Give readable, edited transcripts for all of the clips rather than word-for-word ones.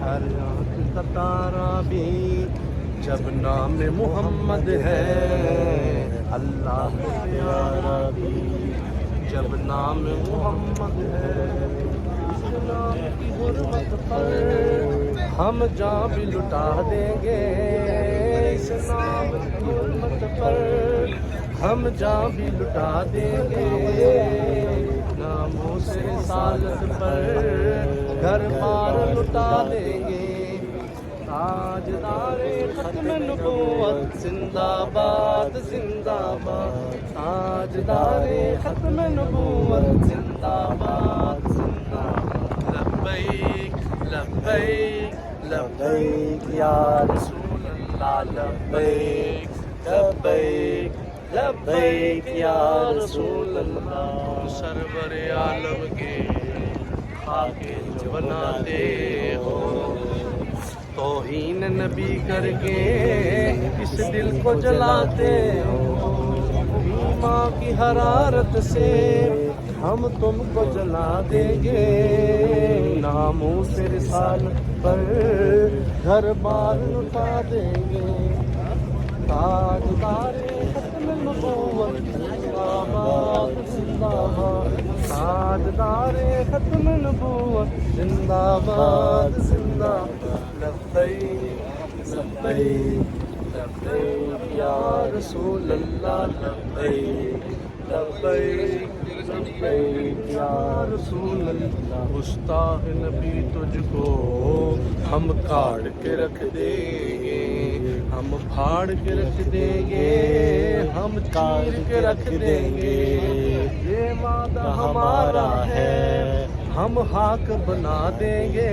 ہر آنکھ کا تارا بھی جب نام محمد ہے، اللہ پیارا بھی جب نام محمد ہے۔ اس نام کی حرمت پر ہم جاں بھی لٹا دیں گے، اس نام کی حرمت پر ہم جاں بھی لٹا دیں گے، ناموس رسالت پر گھر بار لٹا دیں گے۔ تاجدار ختم نبوت زندہ باد زندہ باد، تاجدار ختم نبوت زندہ باد زندہ باد۔ لبیک لبیک لبیک یا رسول اللہ، لبیک لبیک لبیک یا رسول اللہ۔ سرور عالم کے خاکے جو بناتے ہو، توہین نبی کر کے اس دل کو جلاتے ہو، ایمان کی حرارت سے ہم تم کو جلا دیں گے، ناموس رسالت پر گھر بار لٹا دیں گے۔ تاجدار ختم نبوت زندہ باد زندہ باد، تاجدار ختم نبوت زندہ باد زندہ باد۔ لبیک لبیک لبیک یا رسول اللہ، لبیک لبیک لبیک یا رسول اللہ۔ گستاخ نبی تجھ کو ہم کاٹ کے رکھ دیں گے، ہم پھاڑ کے رکھ دیں گے، ہم چیر کے رکھ دیں گے، یہ وعدہ ہمارا ہے ہم حق بنا دیں گے،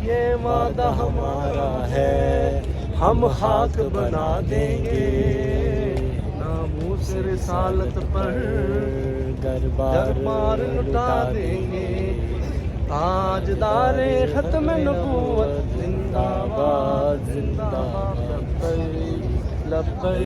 یہ وعدہ ہمارا ہے ہم حق بنا دیں گے، ناموس رسالت پر گھر بار لٹا دیں گے۔ تاجدار ختم نبوت زندہ باد زندہ باد، لبیک لبیک۔